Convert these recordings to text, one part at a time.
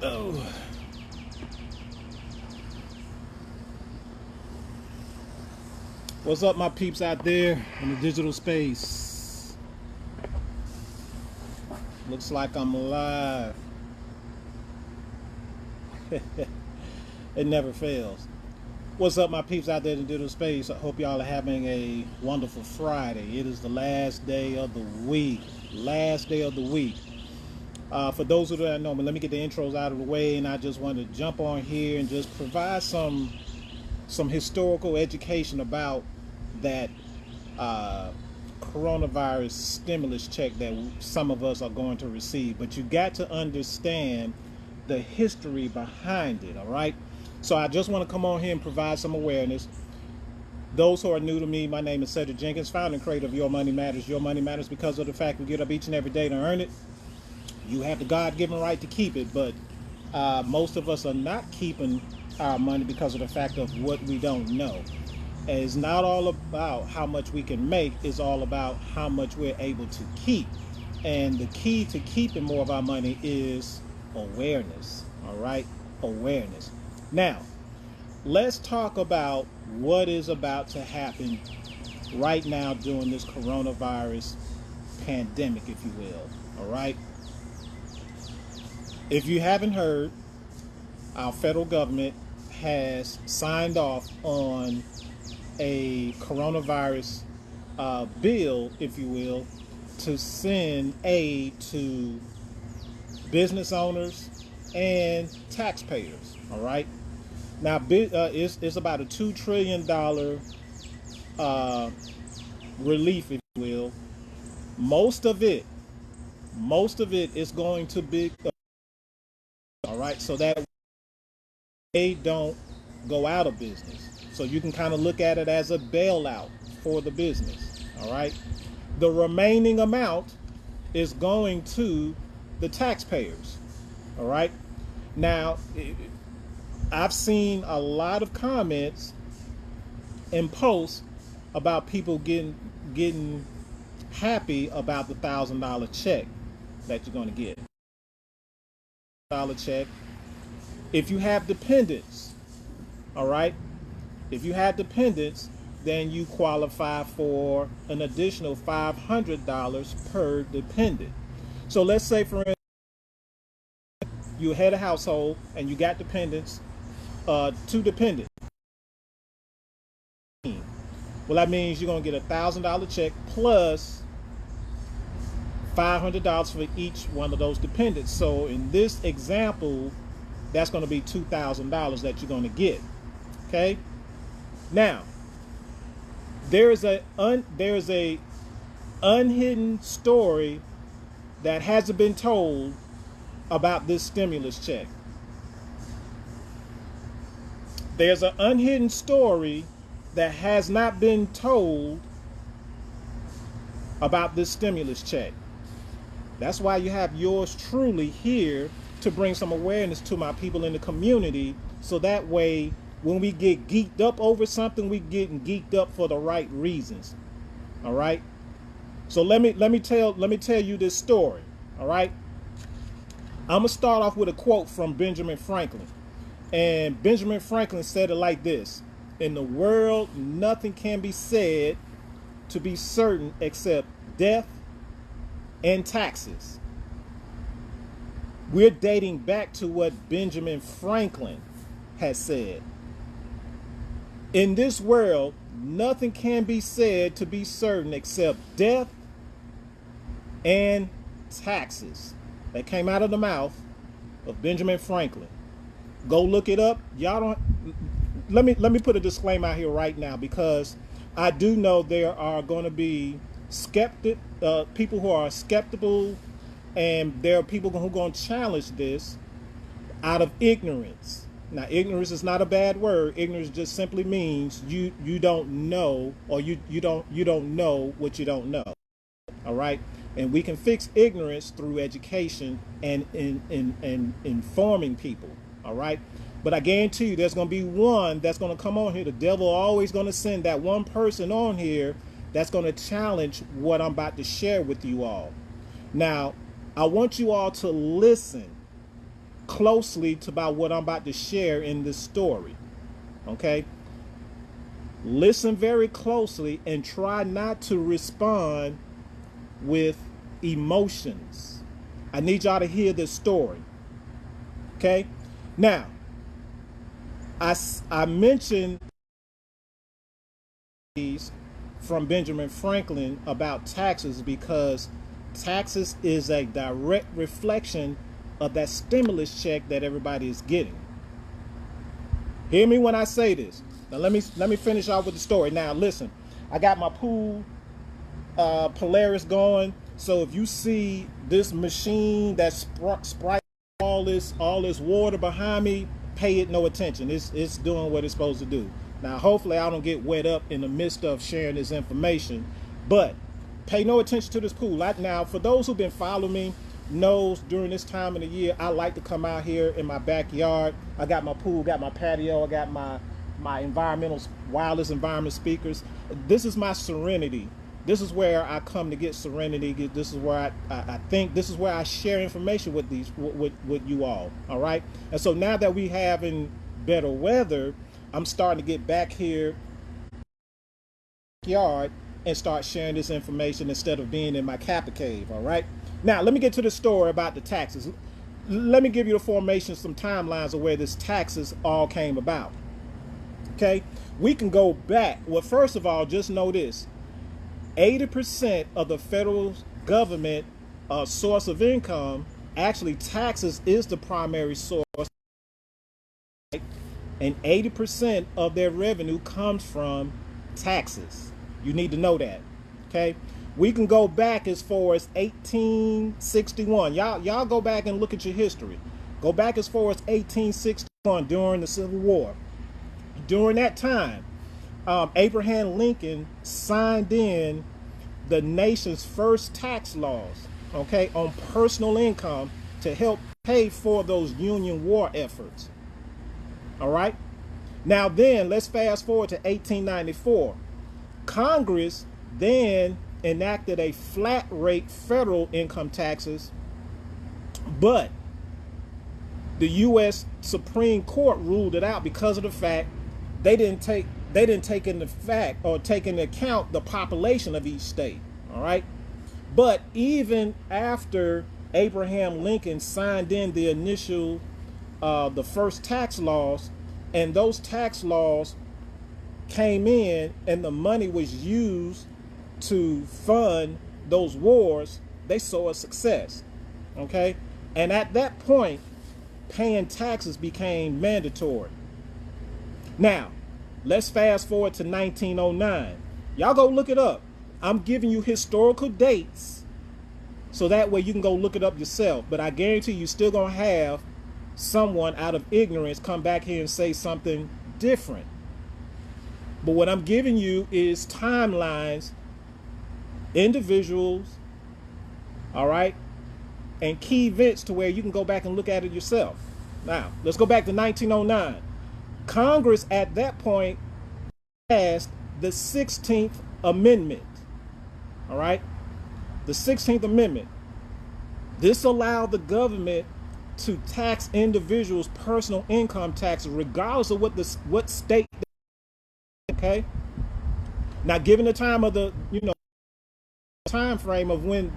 Oh, what's up, my peeps out there in the digital space? Looks like I'm alive. It never fails. What's up, my peeps out there in the digital space? I hope y'all are having a wonderful Friday. It is the last day of the week. Last day of the week. For those who don't know me, let me get the intros out of the way, and I just want to jump on here and just provide some historical education about that uh, coronavirus stimulus check that some of us are going to receive. But you got to understand the history behind it, all right? So I just want to come on here and provide some awareness. Those who are new to me, my name is Cedric Jenkins, founder and creator of Your Money Matters. Your Money Matters because of the fact we get up each and every day to earn it. You have the God-given right to keep it, but most of us are not keeping our money because of the fact of what we don't know. And it's not all about how much we can make, it's all about how much we're able to keep. And the key to keeping more of our money is awareness, all right? Awareness. Now, let's talk about what is about to happen right now during this coronavirus pandemic, if you will, all right? If you haven't heard, our federal government has signed off on a coronavirus bill, if you will, to send aid to business owners and taxpayers. All right. Now, it's about a $2 trillion relief, if you will. Most of it is going to be all right. So that they don't go out of business. So you can kind of look at it as a bailout for the business. All right. The remaining amount is going to the taxpayers. All right. Now, I've seen a lot of comments and posts about people getting happy about the $1,000 check that you're going to get. Dollar check. If you have dependents, all right. If you have dependents, then you qualify for an additional $500 per dependent. So let's say, for instance, you had a household and you got dependents, two dependents. Well, that means you're going to get $1,000 check plus $500 for each one of those dependents. So in this example, that's going to be $2,000 that you're going to get. Okay. Now, there is a unhidden story that hasn't been told about this stimulus check. There's an unhidden story that has not been told about this stimulus check. That's why you have yours truly here to bring some awareness to my people in the community, so that way when we get geeked up over something, we getting geeked up for the right reasons. All right. So let me tell you this story. All right. I'm gonna start off with a quote from Benjamin Franklin, and Benjamin Franklin said it like this: "In the world, nothing can be said to be certain except death and taxes." We're dating back to what Benjamin Franklin has said. In this world, nothing can be said to be certain except death and taxes. That came out of the mouth of Benjamin Franklin. Go look it up. Y'all don't. Let me put a disclaimer out here right now, because I do know there are going to be people who are skeptical, and there are people who are going to challenge this out of ignorance. Now, ignorance is not a bad word. Ignorance just simply means you don't know, or you don't know what you don't know. All right, and we can fix ignorance through education and in informing people. All right, but I guarantee you, there's going to be one that's going to come on here. The devil always going to send that one person on here that's going to challenge what I'm about to share with you all. Now, I want you all to listen closely to about what I'm about to share in this story. Okay? Listen very closely and try not to respond with emotions. I need y'all to hear this story. Okay? Now, I mentioned these from Benjamin Franklin about taxes because taxes is a direct reflection of that stimulus check that everybody is getting. Hear me when I say this. Now let me finish off with the story. Now listen, I got my pool Polaris going. So if you see this machine that's sprite all this water behind me, pay it no attention. It's doing what it's supposed to do. Now hopefully I don't get wet up in the midst of sharing this information, but pay no attention to this pool. Now for those who've been following me knows during this time of the year I like to come out here in my backyard. I got my pool, got my patio, I got my environmental wireless environment speakers. This is my serenity. This is where I come to get serenity. This is where I think, this is where I share information with with you all right? And so now that we having better weather, I'm starting to get back here yard and start sharing this information instead of being in my Kappa cave, all right? Now, let me get to the story about the taxes. Let me give you the formation, some timelines of where this taxes all came about. Okay? We can go back. Well, first of all, just know this. 80% of the federal government source of income, actually taxes is the primary source, right? And 80% of their revenue comes from taxes. You need to know that. Okay? We can go back as far as 1861. Y'all go back and look at your history. Go back as far as 1861 during the Civil War. During that time, Abraham Lincoln signed in the nation's first tax laws, okay, on personal income to help pay for those Union war efforts. All right? Now then, let's fast forward to 1894. Congress then enacted a flat rate federal income taxes, but the U.S. Supreme Court ruled it out because of the fact they didn't take into account the population of each state. All right, but even after Abraham Lincoln signed in the initial the first tax laws, and those tax laws came in and the money was used to fund those wars, they saw a success. Okay, and at that point paying taxes became mandatory. Now let's fast forward to 1909. Y'all go look it up. I'm giving you historical dates so that way you can go look it up yourself, but I guarantee you still gonna have someone out of ignorance come back here and say something different. But what I'm giving you is timelines, individuals, all right, and key events to where you can go back and look at it yourself. Now, let's go back to 1909. Congress at that point passed the 16th Amendment, all right? The 16th Amendment. This allowed the government to tax individuals' personal income taxes regardless of what state, okay? Now, given the time of the, time frame of when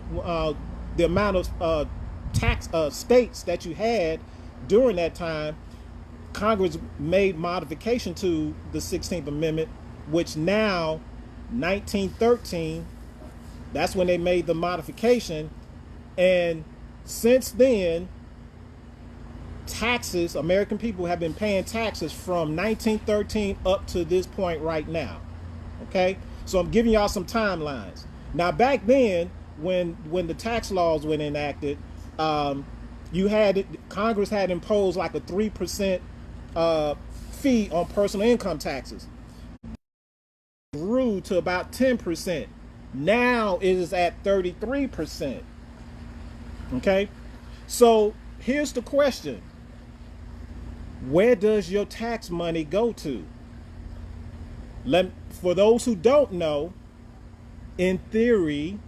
the amount of tax states that you had during that time, Congress made modification to the 16th Amendment, which now 1913, that's when they made the modification. And since then, taxes, American people have been paying taxes from 1913 up to this point right now. Okay, so I'm giving y'all some timelines. Now back then, when the tax laws were enacted, Congress had imposed like a 3% fee on personal income taxes. Grew to about 10%. Now it is at 33%. Okay, so here's the question: where does your tax money go to? For those who don't know, in theory,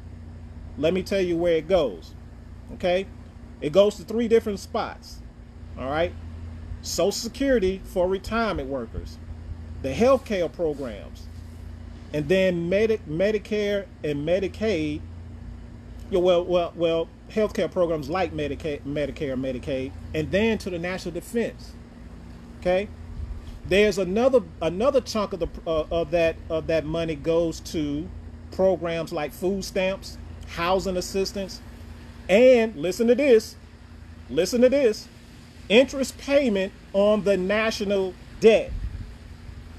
let me tell you where it goes. Okay, it goes to 3 different spots. All right. Social Security for retirement workers, the health care programs, and then Medicare and Medicaid. Yeah, well, healthcare programs like Medicare, Medicaid, and then to the national defense. Okay, there's another chunk of the of that money goes to programs like food stamps, housing assistance, and listen to this, interest payment on the national debt.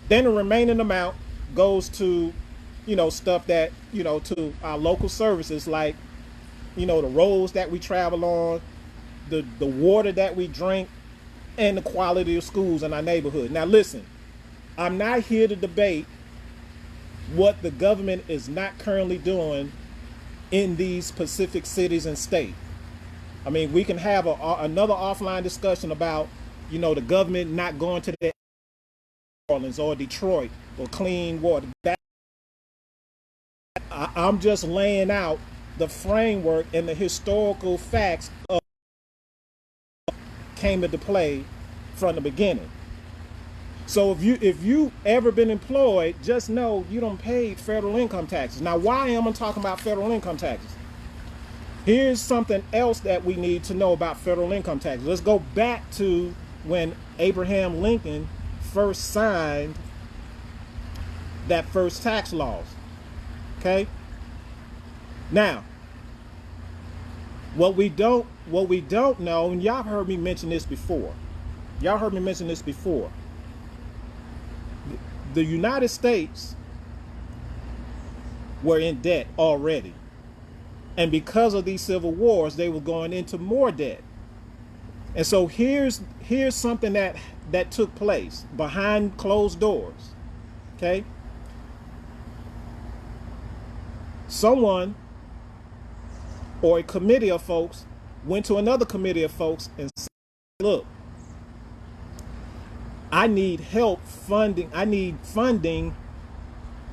Then the remaining amount goes to, stuff that, to our local services like, the roads that we travel on, the water that we drink, and the quality of schools in our neighborhood. Now, listen, I'm not here to debate what the government is not currently doing in these specific cities and states. I mean, we can have another offline discussion about, the government not going to the Orleans or Detroit or clean water. I'm just laying out the framework and the historical facts of came into play from the beginning. So if you ever been employed, just know you don't pay federal income taxes. Now, why am I talking about federal income taxes? Here's something else that we need to know about federal income taxes. Let's go back to when Abraham Lincoln first signed that first tax laws. Okay? Now, what we don't know, and y'all heard me mention this before. The United States were in debt already. And because of these civil wars, they were going into more debt. And so here's something that took place behind closed doors. Okay? Someone or a committee of folks went to another committee of folks and said, look, I need funding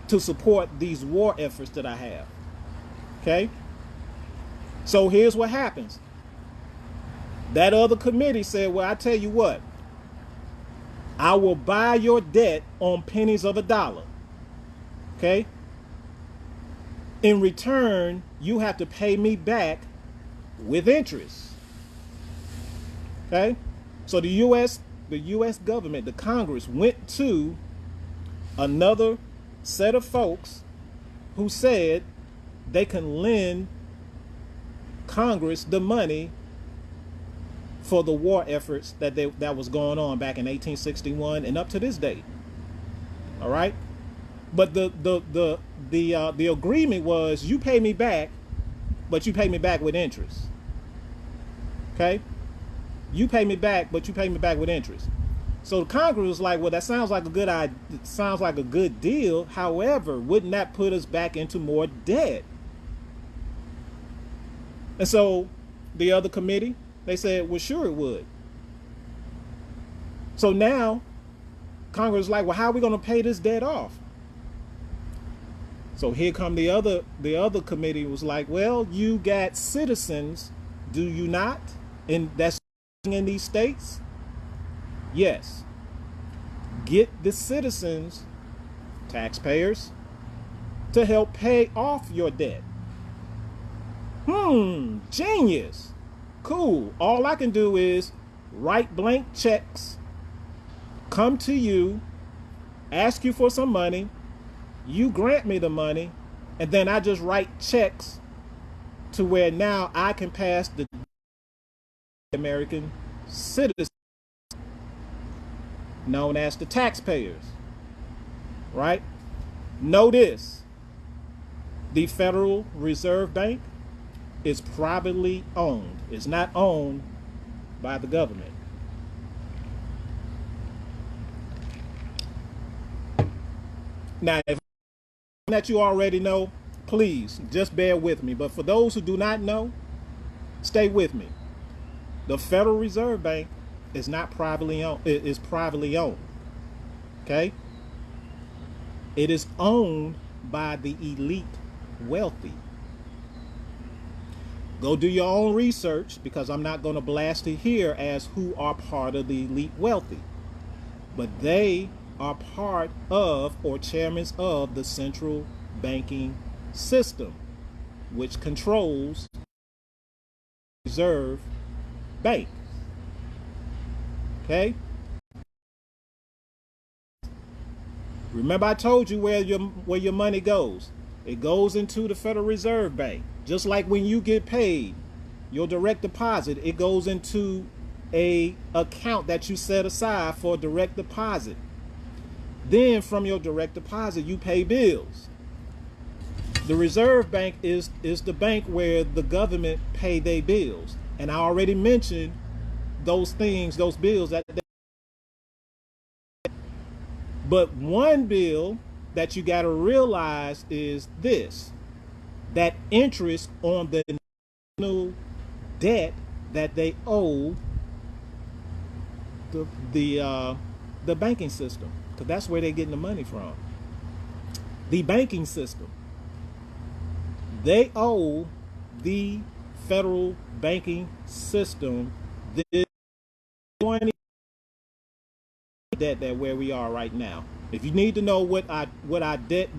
to support these war efforts that I have. Okay? So here's what happens. That other committee said, well, I tell you what, I will buy your debt on pennies of a dollar. Okay? In return, you have to pay me back with interest. Okay? So the US government, the Congress, went to another set of folks who said they can lend Congress the money for the war efforts that was going on back in 1861 and up to this date. All right, but the agreement was you pay me back, but you pay me back with interest. Okay, you pay me back, but you pay me back with interest. So the Congress was like, well, that sounds like a good idea. It sounds like a good deal. However, wouldn't that put us back into more debt? And so the other committee, they said, well, sure it would. So now Congress is like, well, how are we going to pay this debt off? So here come the other committee was like, well, you got citizens, do you not? And that's in these states? Yes. Get the citizens, taxpayers, to help pay off your debt. Genius. Cool. All I can do is write blank checks, come to you, ask you for some money, you grant me the money, and then I just write checks to where now I can pass the American citizens, known as the taxpayers. Right? Know this. The Federal Reserve Bank is privately owned. It's not owned by the government. Now, if that you already know, please just bear with me. But for those who do not know, stay with me. The Federal Reserve Bank is not privately owned. It is privately owned. Okay? It is owned by the elite wealthy. Go do your own research, because I'm not going to blast it here as who are part of the elite wealthy. But they are part of or chairmen of the central banking system, which controls the Reserve Bank. Okay? Remember, I told you where your money goes. It goes into the Federal Reserve Bank. Just like when you get paid, your direct deposit, it goes into a account that you set aside for direct deposit. Then from your direct deposit, you pay bills. The Reserve Bank is the bank where the government pay their bills. And I already mentioned those things, those bills that. But one bill that you got to realize is this: that interest on the national debt that they owe the banking system, because that's where they're getting the money from. The banking system, they owe the federal banking system this 20 debt that where we are right now. If you need to know what our debt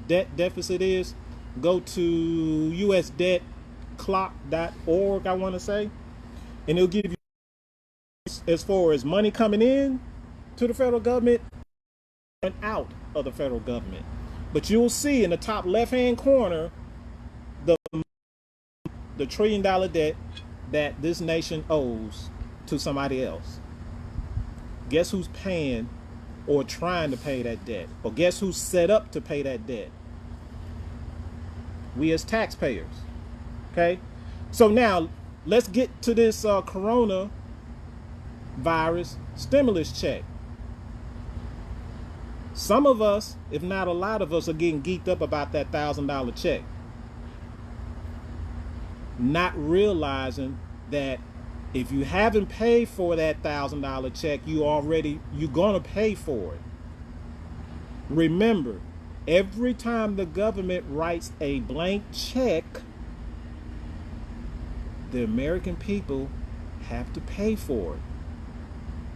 deficit is, go to usdebtclock.org, I want to say, and it'll give you as far as money coming in to the federal government and out of the federal government. But you'll see in the top left-hand corner the $1 trillion debt that this nation owes to somebody else. Guess who's paying or trying to pay that debt? Or guess who's set up to pay that debt? We as taxpayers. Okay? So now let's get to this coronavirus stimulus check. Some of us, if not a lot of us, are getting geeked up about that $1,000 check, not realizing that if you haven't paid for that $1,000 check, you're gonna pay for it. Remember, every time the government writes a blank check, the American people have to pay for it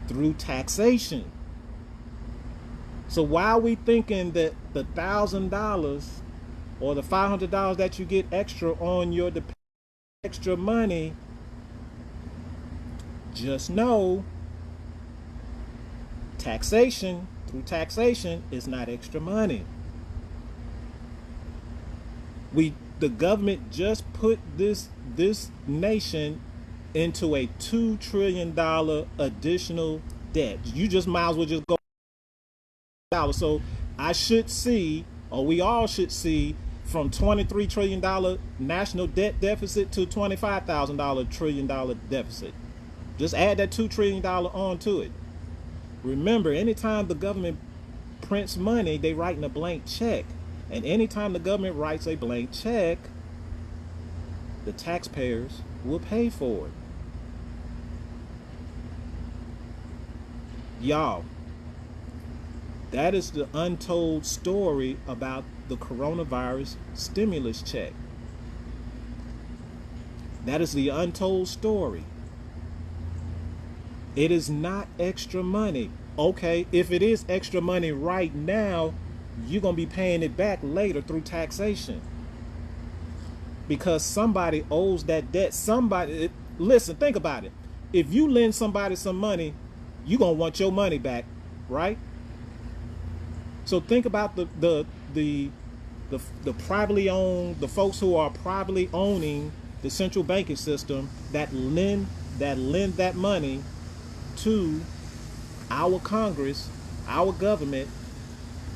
through taxation. So why are we thinking that the $1,000 or the $500 that you get extra on your extra money? Just know, taxation through taxation is not extra money. The government just put this nation into a $2 trillion additional debt. You just might as well just go. So I should see, or we all should see, from $23 trillion national debt deficit to $25,000 trillion deficit. Just add that $2 trillion onto it. Remember, anytime the government prints money, they writing a blank check. And anytime the government writes a blank check, the taxpayers will pay for it. Y'all, that is the untold story about the coronavirus stimulus check. That is the untold story. It is not extra money. Okay, if it is extra money right now, you're going to be paying it back later through taxation. Because somebody owes that debt. Listen, think about it. If you lend somebody some money, you're going to want your money back, right? So think about the privately owned, the folks who are privately owning the central banking system that lend that money to our Congress, our government.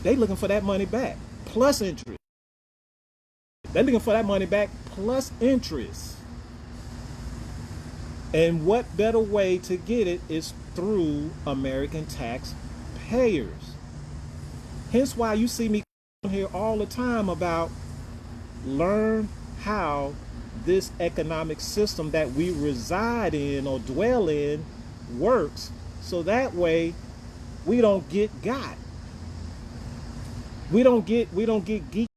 They looking for that money back plus interest. They're looking for that money back plus interest. And what better way to get it is through American taxpayers. Hence why you see me here all the time about learn how this economic system that we reside in or dwell in works, so that way we don't get got. We don't get geeked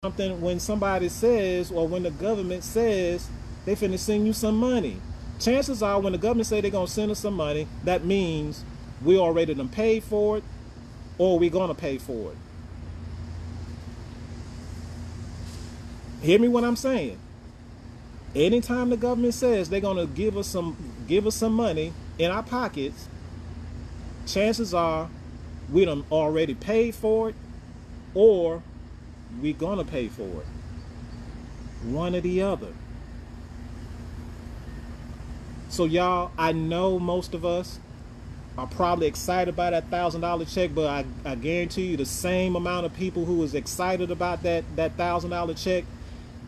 something when somebody says, or when the government says They finna send you some money. Chances are when the government say they're gonna send us some money, that means we already done paid for it or we gonna pay for it. Hear me what I'm saying? Anytime the government says they're gonna give us some money in our pockets, chances are we done already paid for it or we gonna pay for it. One or the other. So y'all, I know most of us are probably excited about that $1,000 check, but I guarantee you the same amount of people who was excited about that $1,000 check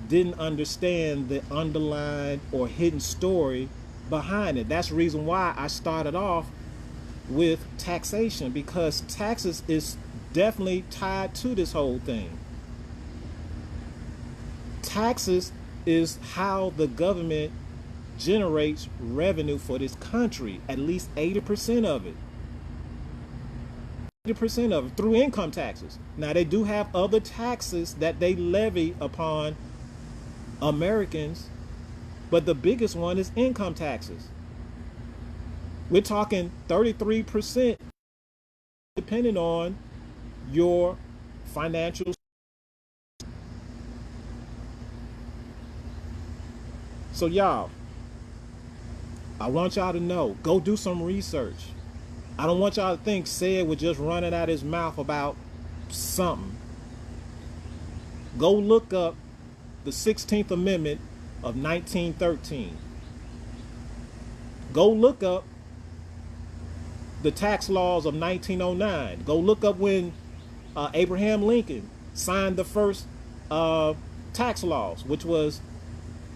didn't understand the underlying or hidden story behind it. That's the reason why I started off with taxation, because taxes is definitely tied to this whole thing. Taxes is how the government generates revenue for this country, at least 80% of it. 80% of it through income taxes. Now they do have other taxes that they levy upon Americans, but the biggest one is income taxes. We're talking 33% depending on your financial. So y'all, I want y'all to know, go do some research. I don't want y'all to think Said was just running out his mouth about something. Go look up the 16th Amendment of 1913. Go look up the tax laws of 1909. Go look up when Abraham Lincoln signed the first tax laws, which was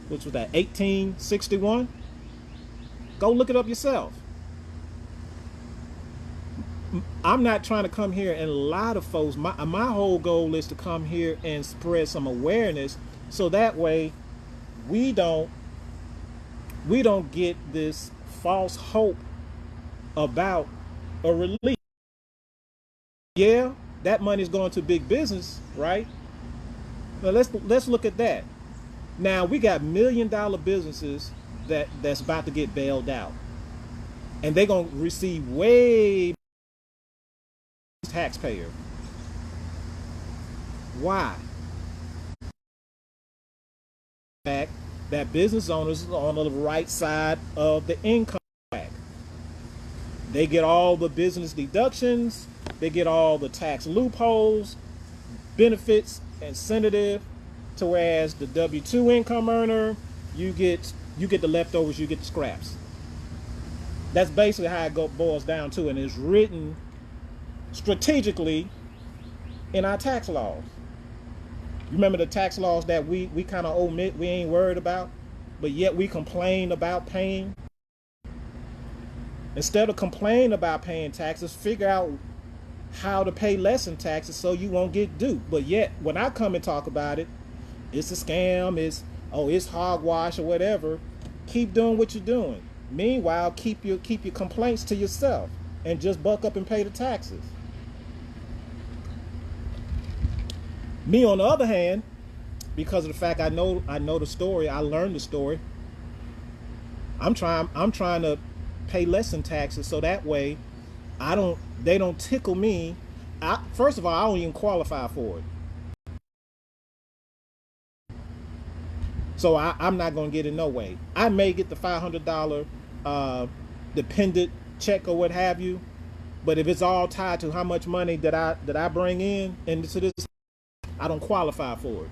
that 1861. Go look it up yourself. I'm not trying to come here and lie to folks. My whole goal is to come here and spread some awareness, so that way we don't get this false hope about a relief. Yeah, that money's going to big business, right? Now let's look at that. Now we got $1 million businesses that's about to get bailed out, and they're gonna receive way taxpayer. Why? The fact that business owners are on the right side of the income tax. They get all the business deductions, they get all the tax loopholes, benefits, incentive, to whereas the W-2 income earner, you get the leftovers, you get the scraps. That's basically how it boils down to, and it's written strategically in our tax laws. You remember the tax laws that we kind of omit, we ain't worried about, but yet we complain about paying? Instead of complaining about paying taxes, figure out how to pay less in taxes so you won't get duped. But yet, when I come and talk about it, it's a scam, it's hogwash or whatever. Keep doing what you're doing. Meanwhile, keep your complaints to yourself and just buck up and pay the taxes. Me, on the other hand, because of the fact I know the story, I learned the story. I'm trying to pay less in taxes so that way they don't tickle me. First of all, I don't even qualify for it. So I'm not going to get it no way. I may get the $500 dependent check or what have you, but if it's all tied to how much money that I bring in into this, I don't qualify for it.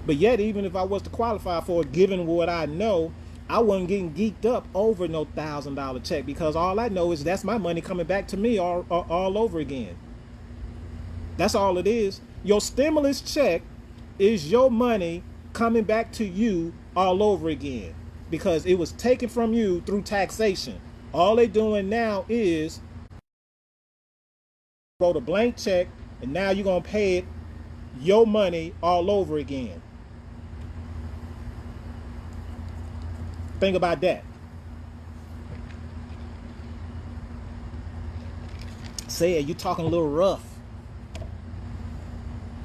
But yet, even if I was to qualify for it, given what I know, I wasn't getting geeked up over no $1,000 check, because all I know is that's my money coming back to me all over again. That's all it is. Your stimulus check is your money coming back to you all over again, because it was taken from you through taxation. All they doing now is wrote a blank check, and now you're gonna pay it your money all over again. Think about that. Say it, you talking a little rough.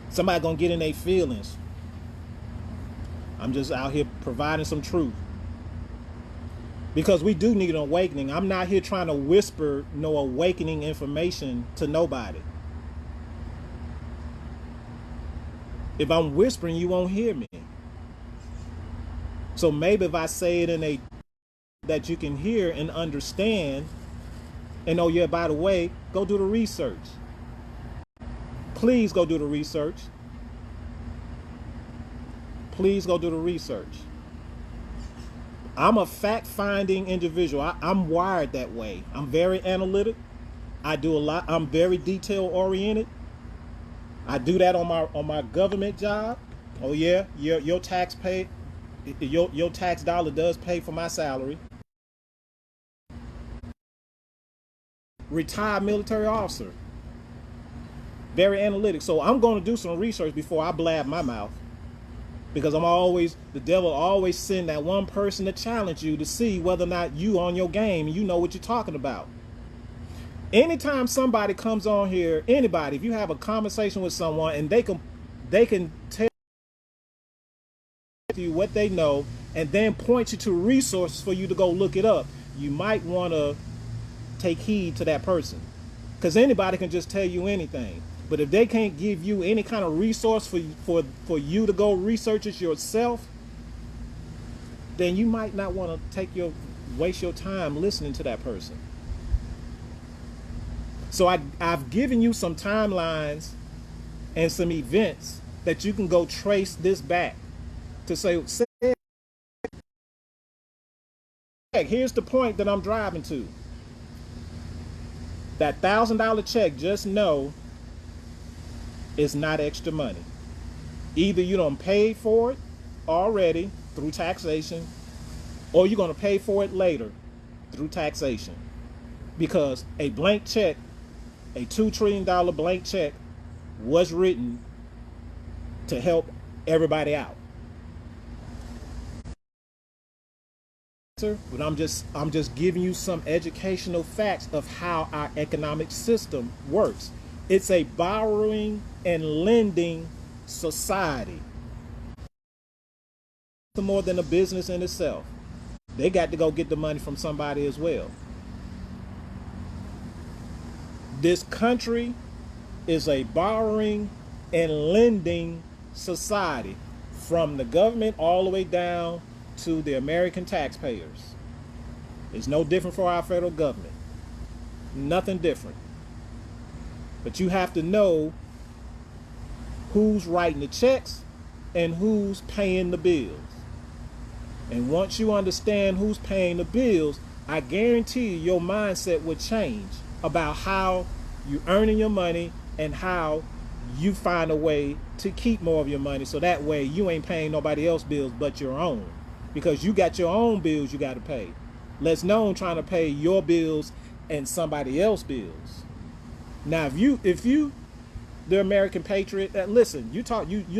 Somebody gonna get in their feelings. I'm just out here providing some truth. Because we do need an awakening. I'm not here trying to whisper no awakening information to nobody. If I'm whispering, you won't hear me. So maybe if I say it in a that you can hear and understand, and oh yeah, by the way, go do the research. Please go do the research. Please go do the research. I'm a fact-finding individual. I'm wired that way. I'm very analytic. I do a lot. I'm very detail-oriented. I do that on my government job. Oh yeah, your tax pay, your tax dollar does pay for my salary. Retired military officer. Very analytic. So I'm going to do some research before I blab my mouth. Because the devil always send that one person to challenge you to see whether or not you on your game and you know what you're talking about. Anytime somebody comes on here, anybody, if you have a conversation with someone and they can tell you what they know and then point you to resources for you to go look it up, you might want to take heed to that person. Because anybody can just tell you anything. But if they can't give you any kind of resource for you to go research it yourself, then you might not want to waste your time listening to that person. So I've given you some timelines and some events that you can go trace this back to say here's the point that I'm driving to. That $1,000 check, just know, is not extra money. Either you don't pay for it already through taxation, or you're going to pay for it later through taxation. Because a blank check, a $2 trillion blank check, was written to help everybody out. But I'm just giving you some educational facts of how our economic system works. It's a borrowing and lending society. It's more than a business in itself. They got to go get the money from somebody as well. This country is a borrowing and lending society, from the government all the way down to the American taxpayers. It's no different for our federal government. Nothing different. But you have to know who's writing the checks and who's paying the bills. And once you understand who's paying the bills, I guarantee you your mindset will change about how you're earning your money and how you find a way to keep more of your money, so that way you ain't paying nobody else's bills but your own. Because you got your own bills you got to pay. Let's known trying to pay your bills and somebody else's bills. Now, if you, the American patriot, listen, you're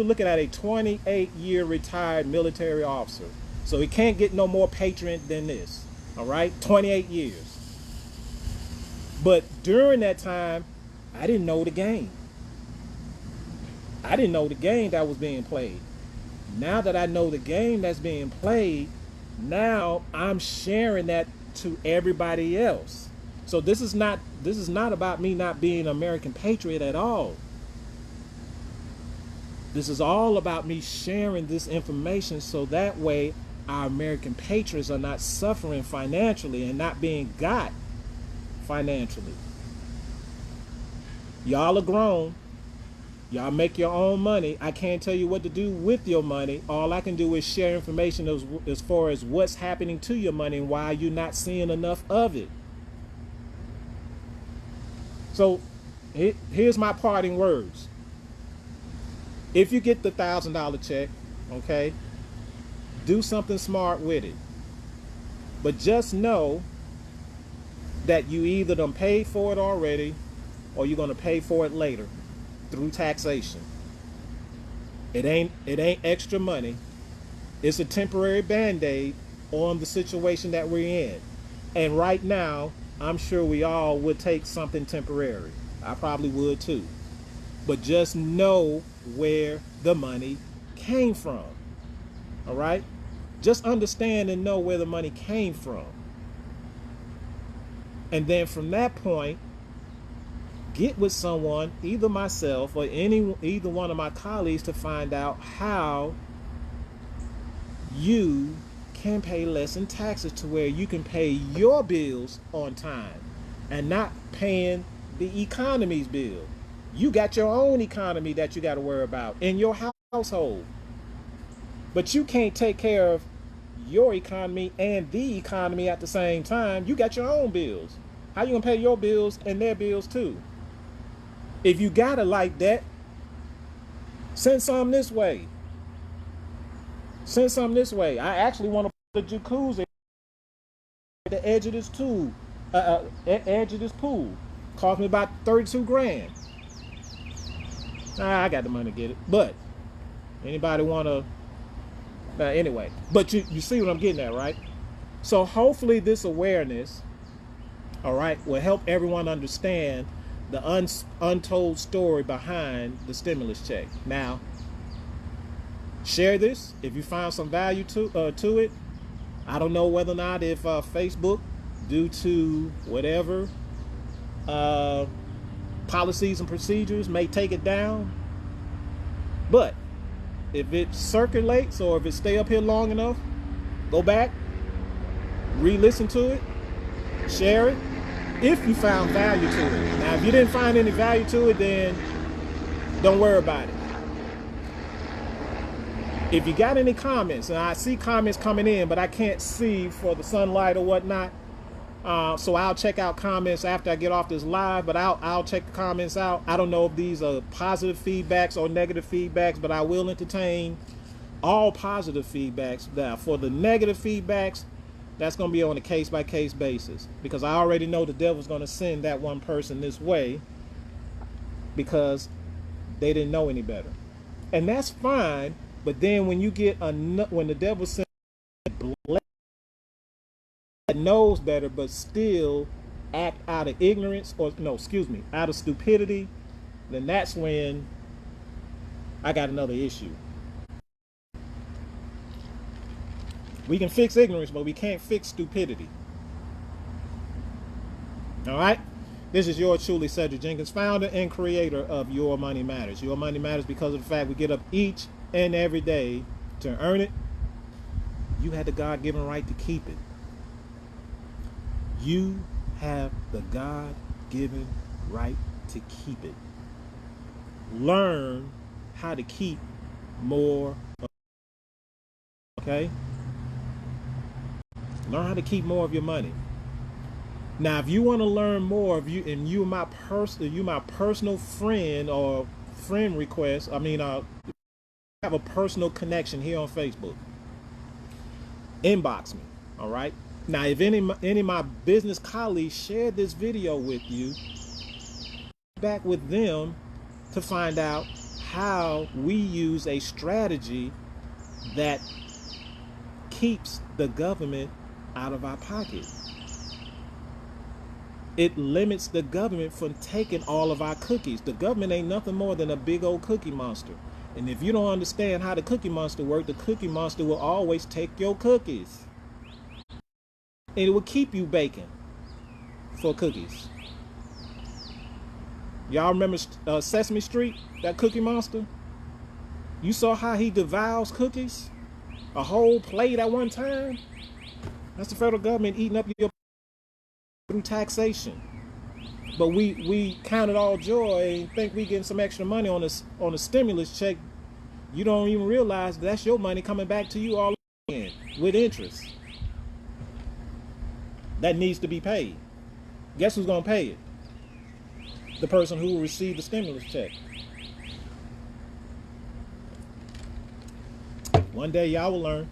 looking at a 28-year retired military officer. So he can't get no more patriot than this. All right, 28 years. But during that time, I didn't know the game. I didn't know the game that was being played. Now that I know the game that's being played, now I'm sharing that to everybody else. So this is not about me not being an American patriot at all. This is all about me sharing this information so that way our American patriots are not suffering financially and not being got financially. Y'all are grown. Y'all make your own money. I can't tell you what to do with your money. All I can do is share information as far as what's happening to your money and why you're not seeing enough of it. So here's my parting words. If you get the $1,000 check, okay, do something smart with it. But just know that you either done paid for it already or you're going to pay for it later through taxation. It ain't extra money. It's a temporary band-aid on the situation that we're in. And right now, I'm sure we all would take something temporary. I probably would too. But just know where the money came from. All right? Just understand and know where the money came from. And then from that point, get with someone, either myself or either one of my colleagues, to find out how you can pay less in taxes to where you can pay your bills on time and not paying the economy's bill. You got your own economy that you got to worry about in your household. But you can't take care of your economy and the economy at the same time. You got your own bills. How you gonna pay your bills and their bills too? If you got it like that, send some this way. Send some this way. I actually want to put a jacuzzi at the edge of this edge of this pool. Cost me about 32 grand. I got the money to get it. But anybody want to? Anyway, but you see what I'm getting at, right? So hopefully this awareness, all right, will help everyone understand the untold story behind the stimulus check. Now, share this if you found some value to it. I don't know whether or not if Facebook, due to whatever policies and procedures, may take it down. But if it circulates or if it stay up here long enough, go back, re-listen to it, share it, if you found value to it. Now, if you didn't find any value to it, then don't worry about it. If you got any comments, and I see comments coming in, but I can't see for the sunlight or whatnot, so I'll check out comments after I get off this live, but I'll check the comments out. I don't know if these are positive feedbacks or negative feedbacks, but I will entertain all positive feedbacks. Now, for the negative feedbacks, that's going to be on a case-by-case basis, because I already know the devil's going to send that one person this way because they didn't know any better. And that's fine, but then when you get when the devil sends that knows better but still act out of ignorance, or no, excuse me, out of stupidity, then that's when I got another issue. We can fix ignorance, but we can't fix stupidity. All right? This is yours truly, Cedric Jenkins, founder and creator of Your Money Matters. Your Money Matters because of the fact we get up each and every day to earn it. You had the God-given right to keep it. You have the God-given right to keep it. Learn how to keep more. Okay? Learn how to keep more of your money. Now, if you want to learn more, if you and you my personal friend or friend request, have a personal connection here on Facebook. Inbox me. All right. Now, if any of my business colleagues shared this video with you, back with them to find out how we use a strategy that keeps the government out of our pocket. It limits the government from taking all of our cookies. The government ain't nothing more than a big old cookie monster. And if you don't understand how the cookie monster works, the cookie monster will always take your cookies. And it will keep you baking for cookies. Y'all remember Sesame Street, that cookie monster? You saw how he devours cookies? A whole plate at one time? That's the federal government eating up your through taxation. But we count it all joy and think we getting some extra money on a stimulus check. You don't even realize that's your money coming back to you all again with interest. That needs to be paid. Guess who's gonna pay it? The person who will receive the stimulus check. One day y'all will learn.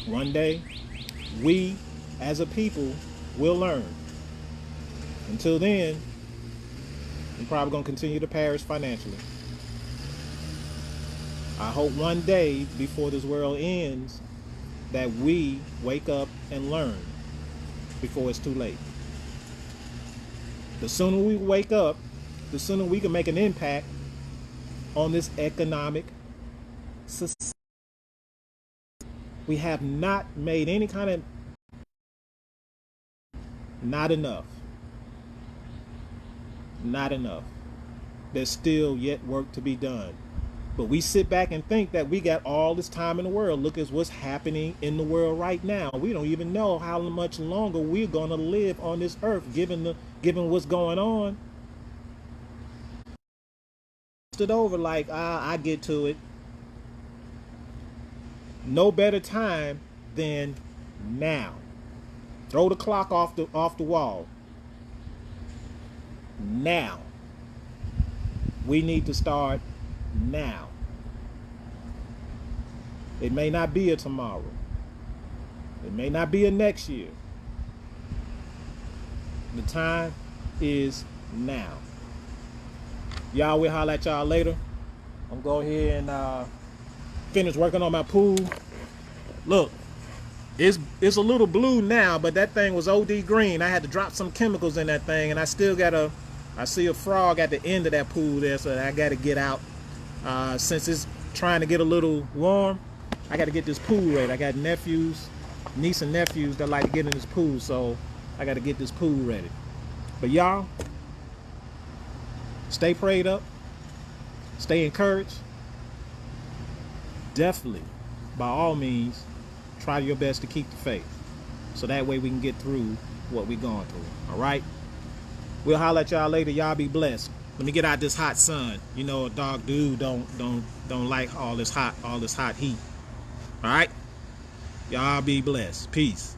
One day we as a people will learn. Until then, we're probably gonna continue to perish financially. I hope one day before this world ends that we wake up and learn before it's too late. The sooner we wake up, the sooner we can make an impact on this economic society. We have not made any kind of, not enough. Not enough. There's still yet work to be done. But we sit back and think that we got all this time in the world. Look at what's happening in the world right now. We don't even know how much longer we're gonna live on this earth, given what's going on. Stood over like I get to it. No better time than now. Throw the clock off the wall. Now. We need to start now. It may not be a tomorrow. It may not be a next year. The time is now. Y'all, we'll holler at y'all later. I'm going to go ahead and finish working on my pool. Look, it's a little blue now, but that thing was OD green. I had to drop some chemicals in that thing, and I still got I see a frog at the end of that pool there, so I got to get out. Since it's trying to get a little warm, I got to get this pool ready. I got niece and nephews that like to get in this pool, so I got to get this pool ready. But y'all, stay prayed up, stay encouraged. Definitely, by all means, try your best to keep the faith, so that way we can get through what we're going through. All right, we'll holler at y'all later. Y'all be blessed. Let me get out this hot sun. You know, a dog dude don't like all this hot heat. All right, y'all be blessed. Peace.